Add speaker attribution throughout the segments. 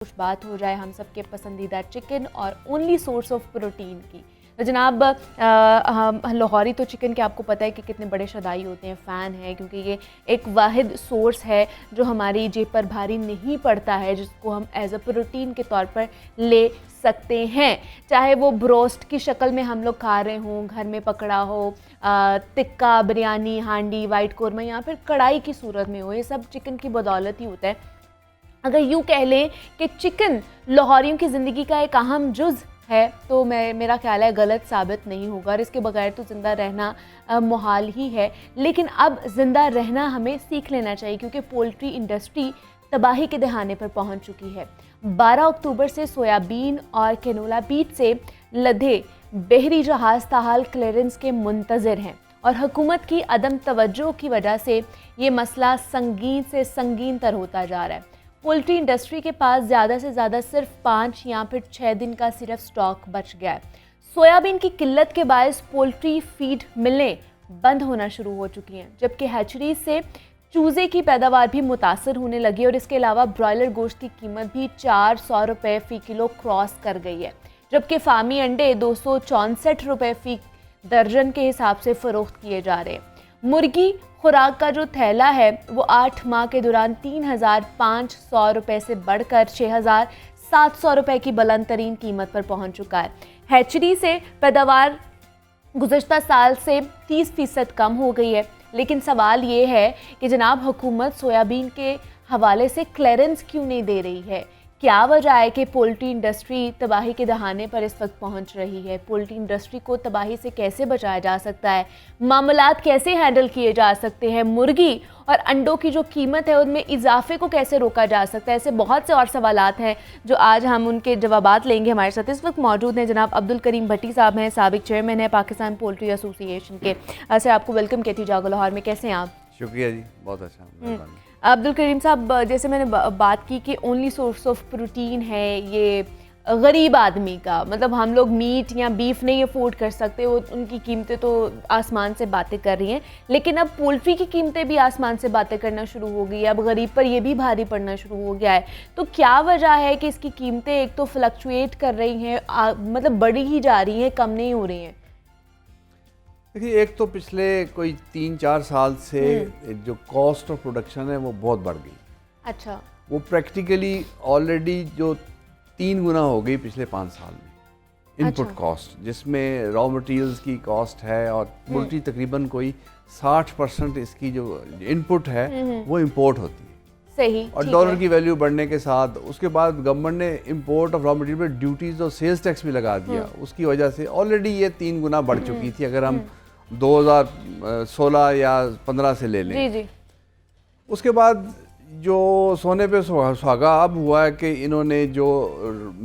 Speaker 1: कुछ बात हो जाए हम सबके पसंदीदा चिकन और ओनली सोर्स ऑफ प्रोटीन की। तो जनाब हम लाहौरी तो चिकन के आपको पता है कि कितने बड़े शदाई होते हैं, फ़ैन है, क्योंकि ये एक वाहिद सोर्स है जो हमारी जेब पर भारी नहीं पड़ता है, जिसको हम एज अ प्रोटीन के तौर पर ले सकते हैं। चाहे वो ब्रोस्ट की शक्ल में हम लोग खा रहे हों, घर में पकड़ा हो, टिक्का, बिरयानी, हांडी, वाइट कौरमा या फिर कढ़ाई की सूरत में हो, ये सब चिकन की बदौलत ही होता है। अगर यूँ कह लें कि चिकन लाहौरियों की ज़िंदगी का एक अहम जुज़ है तो मेरा ख्याल है गलत साबित नहीं होगा, और इसके बगैर तो ज़िंदा रहना मुहाल ही है। लेकिन अब ज़िंदा रहना हमें सीख लेना चाहिए, क्योंकि पोल्ट्री इंडस्ट्री तबाही के दहाने पर पहुंच चुकी है। 12 अक्टूबर से सोयाबीन और कैनोला बीज से लदे बहरी जहाज़ ताहाल क्लियरेंस के मुंतज़िर हैं, और हुकूमत की अदम तवज्जो की वजह से ये मसला संगीन से संगीन तर होता जा रहा है। पोल्ट्री इंडस्ट्री के पास ज़्यादा से ज़्यादा सिर्फ 5 या फिर 6 दिन का सिर्फ स्टॉक बच गया है। सोयाबीन की किल्लत के बायस पोल्ट्री फीड मिलें बंद होना शुरू हो चुकी हैं, जबकि हैचरी से चूज़े की पैदावार भी मुतासर होने लगी, और इसके अलावा ब्रॉयलर गोश्त की कीमत भी 400 रुपये फ़ी किलो क्रॉस कर गई है, जबकि फार्मी अंडे 264 रुपये फ़ी दर्जन के हिसाब से फ़रोख्त किए जा रहे हैं। मुर्गी खुराक का जो थैला है वो 8 माह के दौरान 3,500 रुपये से बढ़कर 6,700 रुपये की बुलंद तरीन कीमत पर पहुंच चुका है। हैचरी से पैदावार गुज़श्ता साल से 30% कम हो गई है। लेकिन सवाल ये है कि जनाब हुकूमत सोयाबीन के हवाले से क्लियरेंस क्यों नहीं दे रही है? क्या वजह है कि पोल्ट्री इंडस्ट्री तबाही के दहाने पर इस वक्त पहुंच रही है? पोल्ट्री इंडस्ट्री को तबाही से कैसे बचाया जा सकता है? मामलात कैसे हैंडल किए जा सकते हैं? मुर्गी और अंडों की जो कीमत है उनमें इजाफे को कैसे रोका जा सकता है? ऐसे बहुत से और सवालात हैं जो आज हम उनके जवाबात लेंगे। हमारे साथ इस वक्त मौजूद हैं जनाब अब्दुल करीम भट्टी साहब हैं, साबिक चेयरमैन है पाकिस्तान पोल्ट्री एसोसिएशन के। सर, आपको वेलकम कहती हूँ जागो लाहौर में। कैसे हैं आप?
Speaker 2: शुक्रिया जी, बहुत अच्छा।
Speaker 1: अब्दुल करीम साहब, जैसे मैंने बात की कि ओनली सोर्स ऑफ प्रोटीन है ये गरीब आदमी का, मतलब हम लोग मीट या बीफ नहीं अफोर्ड कर सकते, वो उनकी कीमतें तो आसमान से बातें कर रही हैं, लेकिन अब पोल्ट्री की कीमतें भी आसमान से बातें करना शुरू हो गई है। अब गरीब पर ये भी भारी पड़ना शुरू हो गया है। तो क्या वजह है कि इसकी कीमतें एक तो फ्लक्चुएट कर रही हैं, मतलब बढ़ी ही जा रही हैं, कम नहीं हो रही हैं?
Speaker 2: देखिए, एक तो पिछले कोई 3-4 साल से जो कॉस्ट ऑफ प्रोडक्शन है वो बहुत बढ़ गई।
Speaker 1: अच्छा। वो
Speaker 2: प्रैक्टिकली ऑलरेडी जो 3 गुना हो गई पिछले 5 साल में इनपुट कॉस्ट, जिसमें रॉ मटेरियल्स की कॉस्ट है, और पोल्ट्री तकरीबन कोई 60% इसकी जो इनपुट है वो इंपोर्ट होती है।
Speaker 1: सही।
Speaker 2: और डॉलर की वैल्यू बढ़ने के साथ उसके बाद गवर्नमेंट ने इंपोर्ट ऑफ रॉ मटेरियल पर ड्यूटीज और सेल्स टैक्स भी लगा दिया। उसकी वजह से ऑलरेडी ये 3 गुना बढ़ चुकी थी, अगर हम 2016 या 15 से ले लें।
Speaker 1: जी जी।
Speaker 2: उसके बाद जो सोने पे सुहागा अब हुआ है कि इन्होंने जो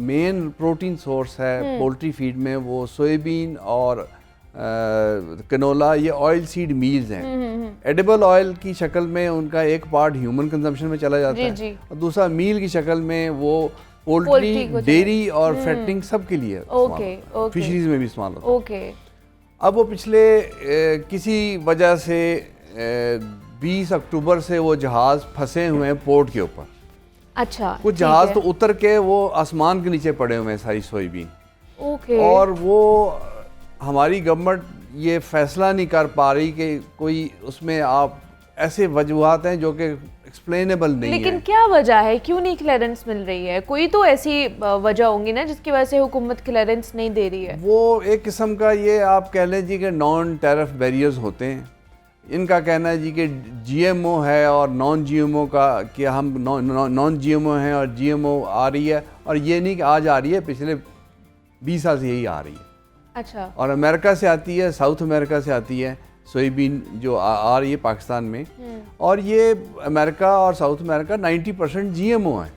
Speaker 2: मेन प्रोटीन सोर्स है पोल्ट्री फीड में वो सोयाबीन और कैनोला, ये ऑयल सीड मील्स हैं। एडिबल ऑयल की शक्ल में उनका एक पार्ट ह्यूमन कंजम्पशन में चला जाता है, और दूसरा मील की शक्ल में वो पोल्ट्री, डेयरी और फैटनिंग सब के लिए फिशरीज में भी इस्तेमाल होता है। अब वो पिछले किसी वजह से 20 अक्टूबर से वो जहाज़ फंसे हुए हैं पोर्ट के ऊपर।
Speaker 1: अच्छा।
Speaker 2: कुछ जहाज़ तो उतर के वो आसमान के नीचे पड़े हुए हैं सारी सोयाबीन। और वो हमारी गवर्नमेंट ये फैसला नहीं कर पा रही कि कोई उसमें आप ऐसे वजूहात हैं जो कि एक्सप्लेनेबल नहीं है।
Speaker 1: लेकिन क्या वजह है, क्यों नहीं क्लियरेंस मिल रही है? कोई तो ऐसी वजह होंगी ना जिसकी वजह से हुकूमत क्लियरेंस नहीं दे रही है।
Speaker 2: वो एक किस्म का ये आप कह लें जी कि नॉन टैरिफ बैरियर्स होते हैं। इनका कहना है जी कि जीएमओ है और नॉन जीएमओ का, कि हम नॉन जीएमओ हैं और जीएमओ आ रही है, और ये नहीं कि आज आ रही है, पिछले 20 साल से यही आ रही है।
Speaker 1: अच्छा।
Speaker 2: और अमेरिका से आती है, साउथ अमेरिका से आती है सोयाबीन जो आ रही है पाकिस्तान में, और ये अमेरिका और साउथ अमेरिका 90% जीएमओ है।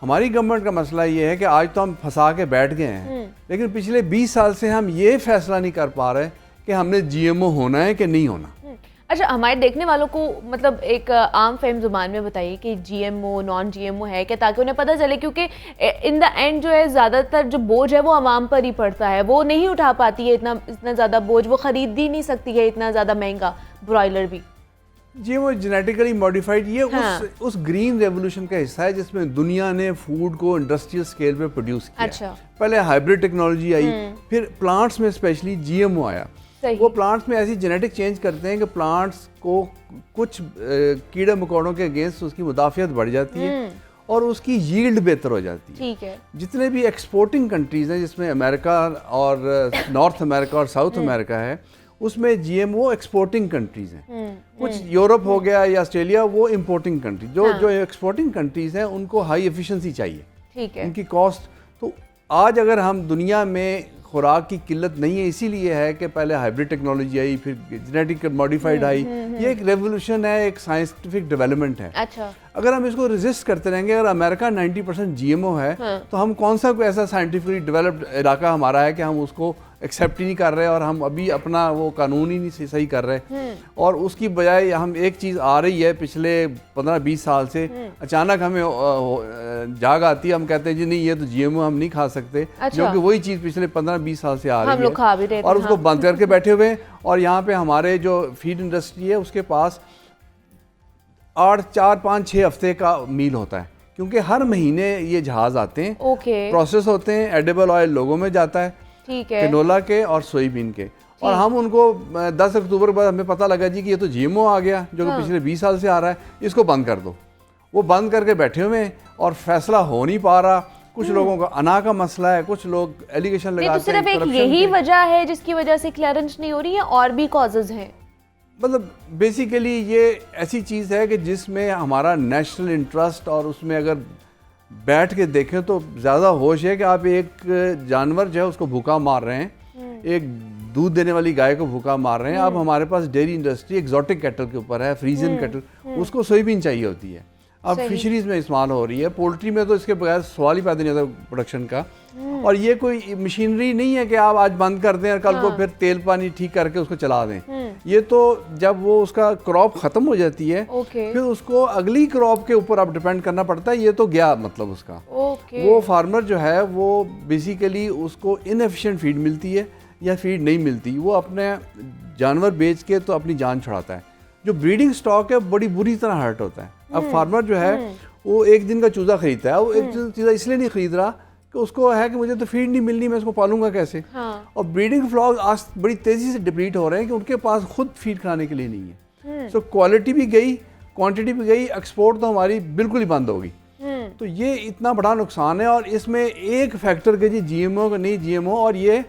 Speaker 2: हमारी गवर्नमेंट का मसला ये है कि आज तो हम फंसा के बैठ गए हैं, लेकिन पिछले 20 साल से हम ये फैसला नहीं कर पा रहे कि हमने जीएमओ होना है कि नहीं होना।
Speaker 1: अच्छा, हमारे देखने वालों को मतलब एक आम फहम जुबान में बताइए कि जीएमओ नॉन जीएमओ है क्या, ताकि उन्हें पता चले, क्योंकि इन द एंड जो है ज़्यादातर जो बोझ है वो आवाम पर ही पड़ता है। वो नहीं उठा पाती है इतना ज़्यादा बोझ, वो ख़रीद ही नहीं सकती है इतना ज़्यादा महंगा ब्रॉयलर भी।
Speaker 2: जी वो जेनेटिकली मॉडिफाइड ये
Speaker 1: हाँ।
Speaker 2: उस ग्रीन रेवोल्यूशन का हिस्सा है जिसमें दुनिया ने फूड को इंडस्ट्रियल स्केल पे प्रोड्यूस किया।
Speaker 1: अच्छा।
Speaker 2: पहले हाइब्रिड टेक्नोलॉजी आई, फिर प्लांट्स में स्पेशली जीएमओ आया।
Speaker 1: सही।
Speaker 2: वो प्लांट्स में ऐसी जेनेटिक चेंज करते हैं कि प्लांट्स को कुछ कीड़े मकोड़ों के अगेंस्ट उसकी मुदाफियत बढ़ जाती है और उसकी यील्ड बेहतर हो जाती है।
Speaker 1: ठीक है।
Speaker 2: जितने भी एक्सपोर्टिंग कंट्रीज हैं जिसमें अमेरिका और नॉर्थ अमेरिका और साउथ अमेरिका है, उसमें जीएमओ एक्सपोर्टिंग कंट्रीज हैं। कुछ यूरोप हो गया या ऑस्ट्रेलिया, वो इंपोर्टिंग कंट्री। जो एक्सपोर्टिंग कंट्रीज हैं उनको हाई एफिशिएंसी चाहिए।
Speaker 1: ठीक है।
Speaker 2: उनकी कॉस्ट। तो आज अगर हम दुनिया में खुराक की किल्लत नहीं है, इसीलिए है कि पहले हाइब्रिड टेक्नोलॉजी आई, फिर जेनेटिक मॉडिफाइड आई। ये एक रेवोल्यूशन है, एक साइंटिफिक डेवलपमेंट है।
Speaker 1: अच्छा।
Speaker 2: अगर हम इसको रेजिस्ट करते रहेंगे, अगर अमेरिका 90% जीएमओ है, तो हम कौन सा कोई ऐसा साइंटिफिकली डेवलप्ड इलाका हमारा है कि हम उसको एक्सेप्ट ही नहीं कर रहे और हम अभी अपना वो कानून ही नहीं सही कर रहे। और उसकी बजाय हम एक चीज़ आ रही है पिछले 15-20 साल से, अचानक हमें जाग आती है, हम कहते हैं जी नहीं ये तो जीएमओ हम नहीं खा सकते।
Speaker 1: अच्छा।
Speaker 2: जो कि वही चीज़ पिछले 15-20 साल से आ रही
Speaker 1: हम लोग खा भी रहे
Speaker 2: है
Speaker 1: थे,
Speaker 2: और उसको बंद करके बैठे हुए हैं। और यहाँ पे हमारे जो फीड इंडस्ट्री है उसके पास 4-5-6 हफ्ते का मील होता है, क्योंकि हर महीने ये जहाज आते हैं,
Speaker 1: ओके।
Speaker 2: प्रोसेस होते हैं, एडिबल ऑयल लोगों में जाता है,
Speaker 1: ठीक है।
Speaker 2: कैनोला के और सोयाबीन के। और हम उनको 10 अक्टूबर के बाद हमें पता लगा जी कि ये तो जीएमओ आ गया जो कि पिछले 20 साल से आ रहा है, इसको बंद कर दो। वो बंद करके बैठे हुए हैं और फैसला हो नहीं पा रहा। कुछ लोगों का अना का मसला है, कुछ लोग एलिगेशन लगाते हैं।
Speaker 1: तो सिर्फ एक यही वजह है जिसकी वजह से क्लियरेंस नहीं हो रही है, और भी कॉजेज हैं?
Speaker 2: मतलब बेसिकली ये ऐसी चीज़ है कि जिसमें हमारा नेशनल इंटरेस्ट, और उसमें अगर बैठ के देखें तो ज़्यादा होश है कि आप एक जानवर जो है उसको भूखा मार रहे हैं, एक दूध देने वाली गाय को भूखा मार रहे हैं। अब हमारे पास डेयरी इंडस्ट्री एक्सोटिक कैटल के ऊपर है, फ्रीजन कैटल, उसको सोयाबीन चाहिए होती है। अब फिशरीज में इस्तेमाल हो रही है, पोल्ट्री में तो इसके बगैर सवाल ही पैदा नहीं होता प्रोडक्शन का। और ये कोई मशीनरी नहीं है कि आप आज बंद कर दें और कल को फिर तेल पानी ठीक करके उसको चला दें। ये तो जब वो उसका क्रॉप खत्म हो जाती है, फिर उसको अगली क्रॉप के ऊपर आप डिपेंड करना पड़ता है। ये तो गया मतलब उसका। वो फार्मर जो है वो बेसिकली उसको इनएफिशिएंट फीड मिलती है या फीड नहीं मिलती, वो अपने जानवर बेच के तो अपनी जान छुड़ाता है। जो ब्रीडिंग स्टॉक है बड़ी बुरी तरह हर्ट होता है। अब फार्मर जो है वो एक दिन का चूजा खरीदता है, वो एक चूजा इसलिए नहीं खरीद रहा कि उसको है कि मुझे तो फीड नहीं मिलनी, मैं इसको पालूंगा कैसे। और ब्रीडिंग फ्लॉक आज बड़ी तेजी से डिप्लीट हो रहे हैं कि उनके पास खुद फीड खाने के लिए नहीं है। सो क्वालिटी भी गई, क्वांटिटी भी गई, एक्सपोर्ट तो हमारी बिल्कुल ही बंद होगी। तो ये इतना बड़ा नुकसान है। और इसमें एक फैक्टर के जी जीएमओ का नहीं, जीएमओ, और ये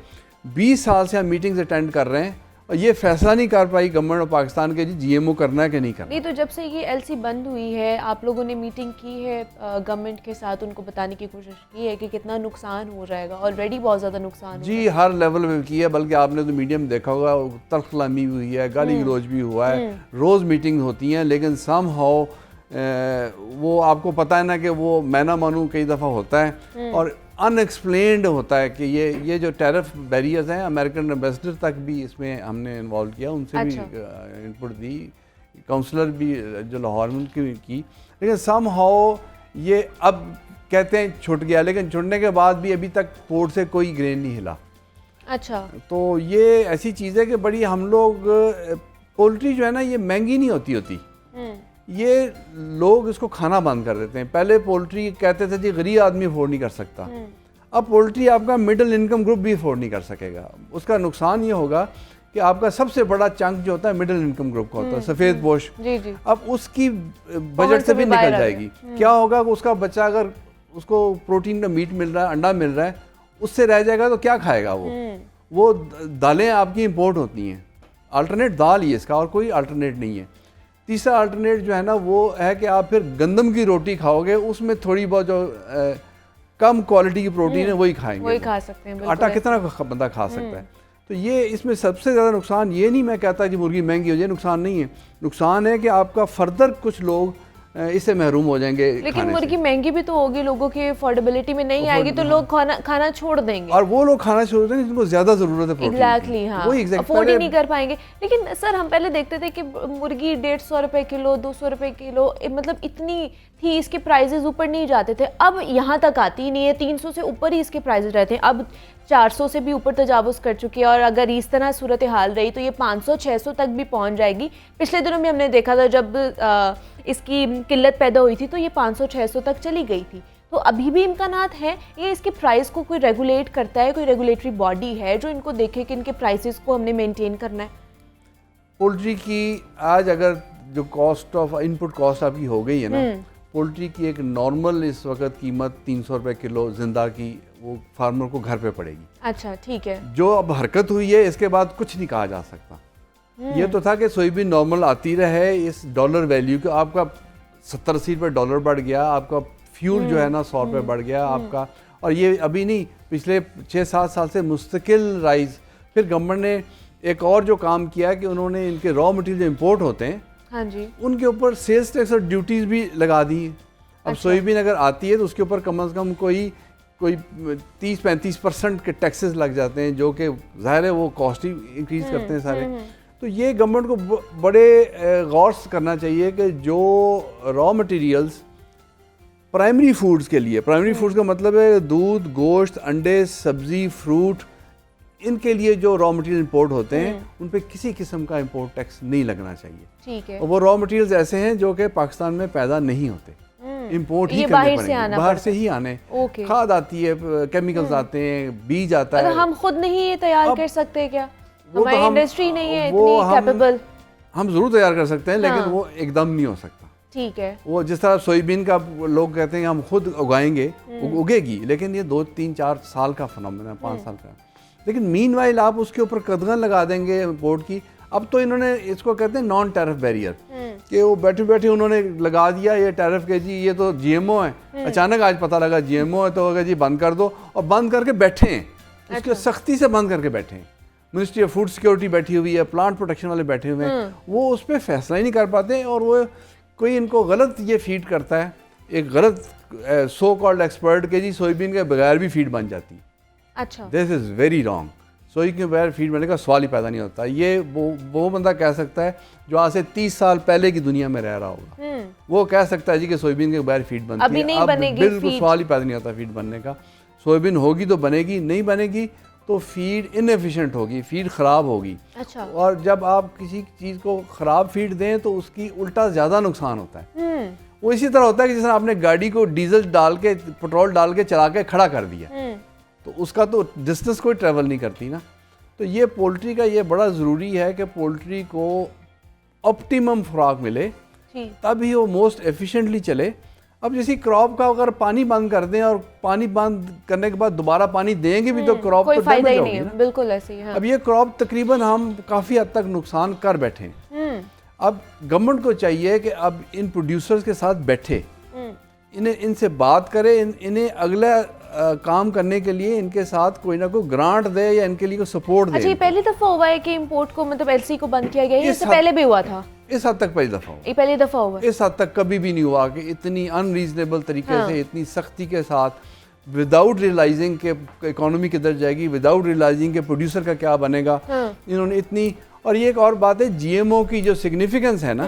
Speaker 2: 20 साल से हम मीटिंग्स अटेंड कर रहे हैं और ये फैसला नहीं कर पाई गवर्नमेंट ऑफ पाकिस्तान के जी जीएमओ करना है कि नहीं करना।
Speaker 1: नहीं, तो जब से ये एलसी बंद हुई है, आप लोगों ने मीटिंग की है गवर्नमेंट के साथ, उनको बताने की कोशिश की है कि कितना नुकसान हो जाएगा? ऑलरेडी बहुत ज़्यादा नुकसान
Speaker 2: जी हर लेवल पे की है, बल्कि आपने तो मीडिया में देखा होगा तल्ख कलामी हुई है, गाली गलौज भी हुआ है, रोज़ मीटिंग होती हैं, लेकिन सम हाउ वो आपको पता है ना कि वो मैना मानू कई दफ़ा होता है और अनएक्सप्लेन्ड होता है कि ये जो टैरिफ बैरियर्स हैं, अमेरिकन एम्बेसडर तक भी इसमें हमने इन्वॉल्व किया, उनसे भी इनपुट दी, काउंसलर भी जो लाहौर में की, लेकिन सम हाउ ये अब कहते हैं छूट गया, लेकिन छुटने के बाद भी अभी तक पोर्ट से कोई ग्रेन नहीं हिला।
Speaker 1: अच्छा।
Speaker 2: तो ये ऐसी चीज़ है कि बड़ी हम लोग पोल्ट्री जो है ना ये महंगी नहीं होती ये लोग इसको खाना बंद कर देते हैं। पहले पोल्ट्री कहते थे जी गरीब आदमी अफोर्ड नहीं कर सकता, अब पोल्ट्री आपका मिडिल इनकम ग्रुप भी अफोर्ड नहीं कर सकेगा। उसका नुकसान ये होगा कि आपका सबसे बड़ा चंक जो होता है मिडिल इनकम ग्रुप का होता है, सफ़ेद पोश, अब उसकी बजट से भी निकल जाएगी। क्या होगा कि उसका बच्चा अगर उसको प्रोटीन का मीट मिल रहा है, अंडा मिल रहा है, उससे रह जाएगा तो क्या खाएगा वो दालें आपकी इम्पोर्ट होती हैं, अल्टरनेट दाल ही है इसका, और कोई अल्टरनेट नहीं है। तीसरा अल्टरनेट जो है ना वो है कि आप फिर गंदम की रोटी खाओगे, उसमें थोड़ी बहुत जो कम क्वालिटी की प्रोटीन है वही खाएंगे,
Speaker 1: वही खा सकते हैं।
Speaker 2: आटा कितना बंदा खा सकता है। तो ये इसमें सबसे ज़्यादा नुकसान ये नहीं मैं कहता कि मुर्गी महंगी हो जाए, नुकसान नहीं है, नुकसान है कि आपका फर्दर कुछ लोग इससे महरूम हो जाएंगे।
Speaker 1: लेकिन मुर्गी महंगी भी तो होगी, लोगों की अफोर्डेबिलिटी में नहीं आएगी तो लोग खाना छोड़ देंगे,
Speaker 2: और वो लोग खाना छोड़ देंगे जिनको ज्यादा जरूरत है।
Speaker 1: एग्जैक्टली हाँ, अफोर्ड ही नहीं कर पाएंगे। लेकिन सर हम पहले देखते थे कि मुर्गी 150 रुपए किलो, 200 रुपए किलो, मतलब इतनी थी इसके प्राइजेस ऊपर नहीं जाते थे, अब यहाँ तक आती ही नहीं है, 300 से ऊपर ही इसके प्राइजेस रहते हैं, अब 400 से भी ऊपर तजावुज़ कर चुकी है और अगर इस तरह सूरत हाल रही तो ये 500-600 तक भी पहुँच जाएगी। पिछले दिनों में हमने देखा था जब इसकी किल्लत पैदा हुई थी तो ये 500-600 तक चली गई थी। तो अभी भी इम्कानात हैं, ये इसके प्राइस को कोई रेगुलेट करता है, कोई रेगुलेटरी बॉडी है जो इनको देखे कि इनके प्राइसेस को हमने मेंटेन करना है?
Speaker 2: पोल्ट्री की आज अगर जो कॉस्ट ऑफ इनपुट कॉस्ट आपकी हो गई है ना, पोल्ट्री की एक नॉर्मल इस वक्त कीमत 300 रुपये किलो जिंदा की वो फार्मर को घर पे पड़ेगी।
Speaker 1: अच्छा, ठीक है।
Speaker 2: जो अब हरकत हुई है इसके बाद कुछ नहीं कहा जा सकता। ये तो था कि सोयाबीन नॉर्मल आती रहे, इस डॉलर वैल्यू का आपका 70-80 रुपये डॉलर बढ़ गया, आपका फ्यूल जो है ना 100 रुपये बढ़ गया आपका, और ये अभी नहीं पिछले 6-7 साल से मुस्तकिल राइज। फिर गवर्नमेंट ने एक और जो काम किया कि उन्होंने इनके रॉ मटेरियल जो इम्पोर्ट होते हैं,
Speaker 1: हाँ जी,
Speaker 2: उनके ऊपर सेल्स टैक्स और ड्यूटीज़ भी लगा दी। अब
Speaker 1: अच्छा।
Speaker 2: सोयाबीन अगर आती है तो उसके ऊपर कम से कम कोई 30-35% के टैक्सेस लग जाते हैं, जो कि ज़ाहिर है वो कॉस्ट ही इंक्रीज़ करते हैं सारे। तो ये गवर्नमेंट को बड़े गौर से करना चाहिए कि जो रॉ मटेरियल्स प्राइमरी फूड्स के लिए, प्राइमरी फूड्स का मतलब है दूध, गोश्त, अंडे, सब्ज़ी, फ्रूट, इनके लिए जो रॉ मटेरियल इंपोर्ट होते हैं उन पे किसी किस्म का इंपोर्ट टैक्स नहीं लगना चाहिए।
Speaker 1: ठीक है।
Speaker 2: और वो रॉ मटेरियल्स ऐसे हैं जो कि पाकिस्तान में पैदा नहीं होते, इंपोर्ट ही करने
Speaker 1: बाहर
Speaker 2: पड़ेंगे,
Speaker 1: से आना
Speaker 2: बाहर
Speaker 1: पड़ता
Speaker 2: से ही आने।
Speaker 1: ओके।
Speaker 2: खाद आती है, केमिकल्स आते हैं, बीज आता है।
Speaker 1: हम खुद नहीं ये तैयार कर सकते क्या?
Speaker 2: वो तो
Speaker 1: हमारी इंडस्ट्री नहीं है
Speaker 2: वो
Speaker 1: इतनी कैपेबल।
Speaker 2: हम जरूर तैयार कर सकते हैं, लेकिन
Speaker 1: हाँ।
Speaker 2: वो एकदम नहीं हो सकता।
Speaker 1: ठीक है।
Speaker 2: वो जिस तरह सोयाबीन का लोग कहते हैं हम खुद उगाएंगे, उगेगी, लेकिन ये 2-3-4 साल का फिनोमेना, 5 साल का। लेकिन मीनवाइल आप उसके ऊपर कदगन लगा देंगे इंपोर्ट की। अब तो इन्होंने इसको कहते हैं नॉन टैरिफ बैरियर, कि वो बैठे बैठे उन्होंने लगा दिया ये टैरिफ के जी ये तो जीएमओ है। अचानक आज पता लगा जीएमओ है तो जी बंद कर दो, और बंद करके बैठे हैं, उसके सख्ती से बंद करके बैठे हैं। मिनिस्ट्री ऑफ फूड सिक्योरिटी बैठी हुई है, प्लांट प्रोटेक्शन वाले बैठे हुए हैं, वो उस पर फैसला ही नहीं कर पाते। और वो कोई इनको गलत ये फीड करता है, एक गलत सो कॉल्ड एक्सपर्ट के जी सोयाबीन के बगैर भी फीड बन जाती है।
Speaker 1: अच्छा, this
Speaker 2: is very wrong. Soybean के बगैर फीड बनने का सवाल ही पैदा नहीं होता। ये वो बंदा कह सकता है जो आज से 30 साल पहले की दुनिया में रह रहा होगा, वो कह सकता है जी कि सोयाबीन के बगैर फीड बनती
Speaker 1: अभी
Speaker 2: है।
Speaker 1: नहीं
Speaker 2: अब
Speaker 1: बनेगी
Speaker 2: बिल्कुल
Speaker 1: फीड।
Speaker 2: सवाल ही पैदा नहीं होता फीड बनने का। सोयाबीन होगी तो बनेगी, नहीं बनेगी तो फीड इनएफिशिएंट होगी, फीड ख़राब होगी।
Speaker 1: अच्छा।
Speaker 2: और जब आप किसी चीज़ को ख़राब फीड दें तो उसकी उल्टा ज़्यादा नुकसान होता है। वो इसी तरह होता है कि जिस तरह आपने गाड़ी को डीजल डाल के, पेट्रोल डाल के चला के खड़ा कर दिया, तो उसका तो डिस्टेंस कोई ट्रैवल नहीं करती ना। तो ये पोल्ट्री का ये बड़ा ज़रूरी है कि पोल्ट्री को ऑप्टिमम खुराक मिले, तभी वो मोस्ट एफिशिएंटली चले। अब जैसे क्रॉप का अगर पानी बंद कर दें और पानी बंद करने के बाद दोबारा पानी देंगे भी तो क्रॉप तो डैमेज होगी ना।
Speaker 1: बिल्कुल ऐसे ही। हाँ।
Speaker 2: अब ये क्रॉप तकरीबन हम काफ़ी हद तक नुकसान कर बैठे हैं। अब गवर्नमेंट को चाहिए कि अब इन प्रोड्यूसर्स के साथ बैठे, इनसे बात करें, इन्हें अगला काम करने के लिए इनके साथ कोई ना कोई ग्रांट दे या इनके लिए कोई सपोर्ट दे।
Speaker 1: अच्छा, ये पहली दफा हुआ है कि इंपोर्ट को मतलब एलसी को बंद किया गया है? इससे पहले भी हुआ था?
Speaker 2: इस हद तक पहली दफा हुआ।
Speaker 1: ये पहली दफा हुआ।
Speaker 2: इस हद तक कभी भी नहीं हुआ कि इतनी अनरीजनेबल तरीके से, इतनी सख्ती के साथ, विदाउट रियलाइजिंग के इकोनॉमी किधर जाएगी, विदाउट रियलाइजिंग के प्रोड्यूसर का क्या बनेगा, इन्होंने इतनी। और ये एक और बात है, जीएमओ की जो सिग्निफिकेंस है ना,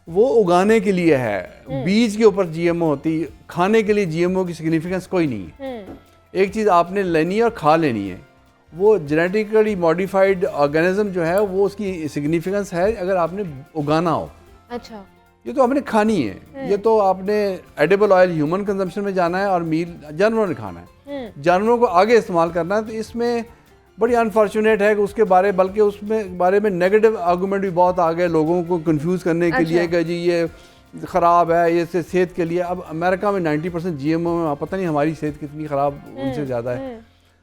Speaker 2: वो उगाने के लिए है, बीज के ऊपर जीएमओ होती, खाने के लिए जीएमओ की सिग्निफिकेंस कोई नहीं है। एक चीज़ आपने लेनी है और खा लेनी है। वो जेनेटिकली मॉडिफाइड ऑर्गेनिज्म जो है वो उसकी सिग्निफिकेंस है अगर आपने उगाना हो।
Speaker 1: अच्छा,
Speaker 2: ये तो आपने खानी है, ये तो आपने एडिबल ऑयल ह्यूमन कंजम्पशन में जाना है और मील जानवरों ने खाना है, जानवरों को आगे इस्तेमाल करना है। तो इसमें बड़ी अनफॉर्चुनेट है कि उसके बल्कि उसमें बारे में नेगेटिव आर्गूमेंट भी बहुत आ गए लोगों को कंफ्यूज करने के लिए कि जी ये ख़राब है, ये सेहत के लिए। अब अमेरिका में 90% जीएमओ में पता नहीं हमारी सेहत कितनी ख़राब उनसे ज़्यादा है।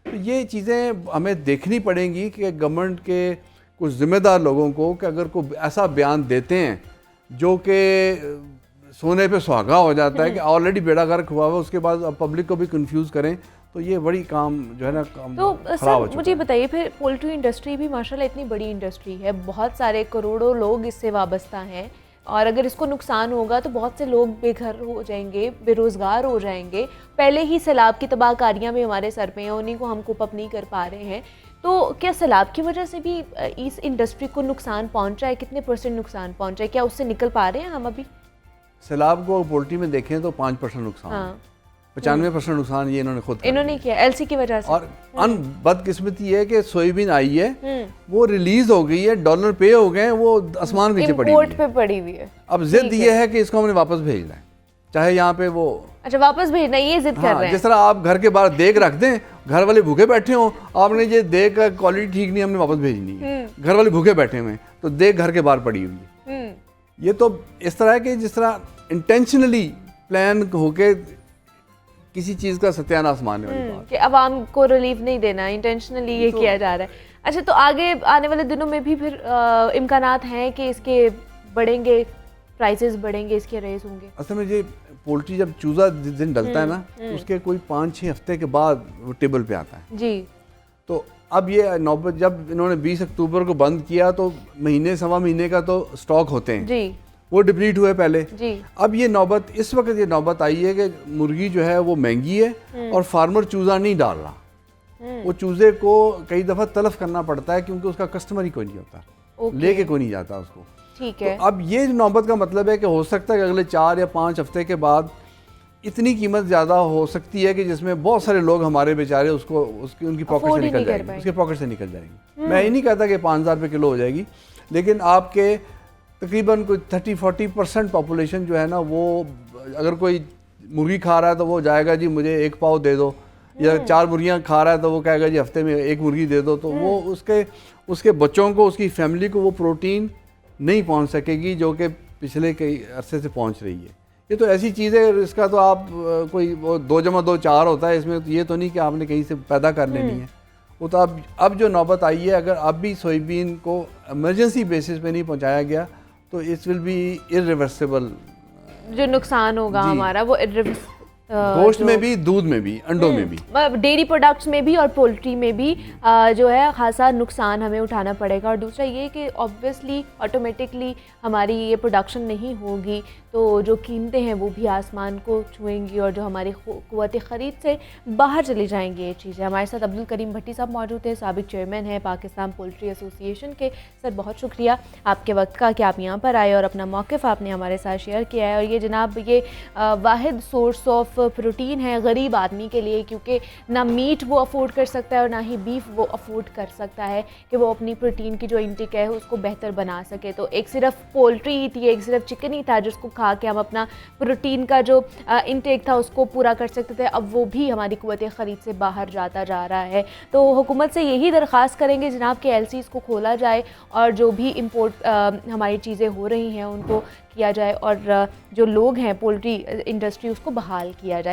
Speaker 2: तो ये चीज़ें हमें देखनी पड़ेंगी कि गवर्नमेंट के कुछ ज़िम्मेदार लोगों को कि अगर कोई ऐसा बयान देते हैं जो कि सोने पे सुहागा हो जाता है कि ऑलरेडी बेड़ा गर्क हुआ हुआ, उसके बाद पब्लिक को भी कंफ्यूज करें, तो ये बड़ी काम जो है ना
Speaker 1: तो सर मुझे बताइए, फिर पोल्ट्री इंडस्ट्री भी माशाल्लाह इतनी बड़ी इंडस्ट्री है, बहुत सारे करोड़ों लोग इससे वाबस्ता हैं, और अगर इसको नुकसान होगा तो बहुत से लोग बेघर हो जाएंगे, बेरोज़गार हो जाएंगे। पहले ही सैलाब की तबाहकारियाँ भी हमारे सर पे हैं, उन्हीं को हम कोप अप नहीं कर पा रहे हैं। तो क्या सैलाब की वजह से भी इस इंडस्ट्री को नुकसान पहुंचा है? कितने % नुकसान पहुंचा है? क्या उससे निकल पा रहे हैं हम अभी?
Speaker 2: सैलाब को पोल्ट्री में देखें तो 5% नुकसान,
Speaker 1: हाँ
Speaker 2: 95% नुकसान ये इन्होंने खुद
Speaker 1: इन्होंने किया एलसी की वजह से।
Speaker 2: और बदकिस्मती है कि सोयाबीन आई है, वो रिलीज हो गई है, डॉलर पे हो गए हैं, वो आसमान के नीचे पड़ी हुई
Speaker 1: इम्पोर्ट पे पड़ी हुई है।
Speaker 2: अब जिद ये है कि इसको हमने वापस भेजना है, चाहे यहाँ पे वो
Speaker 1: अच्छा वापस भेजना, ये जिद कर रहे हैं।
Speaker 2: जिस तरह आप घर के बाहर देख रख दें, घर वाले भूखे बैठे हो, आपने ये देख का क्वालिटी ठीक नहीं, हमने वापस भेजनी है, घर वाले भूखे बैठे हुए हैं, तो देख घर के बाहर पड़ी हुई है। ये तो इस तरह है कि जिस तरह इंटेंशनली प्लान होके किसी चीज़ का सत्यानाश मारने वाली बात
Speaker 1: कि आवाम को रिलीफ नहीं देना, इंटेंशनली ये किया जा रहा है। अच्छा तो आगे आने वाले दिनों में भी फिर इम्कानात हैं कि इसके बढ़ेंगे, प्राइसेस बढ़ेंगे, इसके रेस होंगे?
Speaker 2: असल में ये पोल्ट्री जब चूज़ा जिस दिन डलता है ना, उसके कोई 5-6 हफ्ते के बाद वो टेबल पे आता है
Speaker 1: जी।
Speaker 2: तो अब ये नौबत, जब इन्होंने 20 अक्टूबर को बंद किया तो महीने सवा महीने का तो स्टॉक होते हैं
Speaker 1: जी,
Speaker 2: वो डिप्लीट हुए पहले
Speaker 1: जी।
Speaker 2: अब ये नौबत, इस वक्त ये नौबत आई है कि मुर्गी जो है वो महंगी है और फार्मर चूज़ा नहीं डाल रहा। वो चूज़े को कई दफ़ा तलफ करना पड़ता है क्योंकि उसका कस्टमर ही कोई नहीं होता, लेके कोई नहीं जाता उसको।
Speaker 1: ठीक है।
Speaker 2: तो अब ये नौबत का मतलब है कि हो सकता है कि अगले 4 या 5 हफ्ते के बाद इतनी कीमत ज़्यादा हो सकती है कि जिसमें बहुत सारे लोग हमारे बेचारे उसको उनकी पॉकेट से निकल जाएंगे, उसके पॉकेट से निकल जाएंगी। मैं ये नहीं कहता कि 5,000 रुपये किलो हो जाएगी, लेकिन आपके तकरीबन कोई 30-40% पॉपुलेशन जो है ना, वो अगर कोई मुर्गी खा रहा है तो वो जाएगा जी मुझे 1 पाव दे दो, या 4 मुर्गियाँ खा रहा है तो वो कहेगा जी हफ्ते में 1 मुर्गी दे दो। तो वो उसके बच्चों को, उसकी फैमिली को वो प्रोटीन नहीं पहुंच सकेगी जो कि पिछले कई अरसे से पहुंच रही है। ये तो ऐसी चीज़ है, इसका तो आप कोई वो 2 + 2 4 होता है, इसमें तो ये तो नहीं कि आपने कहीं से पैदा कर लेनी है। वो तो अब जो नौबत आई है, अगर अब भी सोयाबीन को इमरजेंसी बेसिस पे नहीं पहुंचाया गया तो इट्स विल बी इरिवर्सिबल।
Speaker 1: जो नुकसान होगा हमारा वो
Speaker 2: गोश्त में भी, दूध में भी, अंडों में भी,
Speaker 1: डेयरी प्रोडक्ट्स में भी और पोल्ट्री में भी जो है खासा नुकसान हमें उठाना पड़ेगा। और दूसरा ये कि ऑब्वियसली ऑटोमेटिकली हमारी ये प्रोडक्शन नहीं होगी तो जो कीमतें हैं वो भी आसमान को छुएंगी और जो हमारी क़ुव्वत ख़रीद से बाहर चली जाएंगी ये चीज़ें। हमारे साथ अब्दुल करीम भट्टी साहब मौजूद हैं, साबिक चेयरमैन हैं पाकिस्तान पोल्ट्री एसोसिएशन के। सर बहुत शुक्रिया आपके वक्त का कि आप यहाँ पर आए और अपना मौक़िफ़ आपने हमारे साथ शेयर किया है। और ये जनाब ये वाहिद सोर्स ऑफ प्रोटीन है गरीब आदमी के लिए, क्योंकि ना मीट वो अफोर्ड कर सकता है और ना ही बीफ वो अफोर्ड कर सकता है कि वो अपनी प्रोटीन की जो इंटेक है उसको बेहतर बना सके। तो एक सिर्फ पोल्ट्री ही थी, एक सिर्फ चिकन ही था जिसको खा के हम अपना प्रोटीन का जो इंटेक था उसको पूरा कर सकते थे, अब वो भी हमारी क़ुव्वत ख़रीद से बाहर जाता जा रहा है। तो हुकूमत से यही दरख्वास्त करेंगे जनाब कि LCs को खोला जाए और जो भी इम्पोर्ट हमारी चीज़ें हो रही हैं उनको किया जाए और जो लोग हैं पोल्ट्री इंडस्ट्री उसको बहाल किया जाए।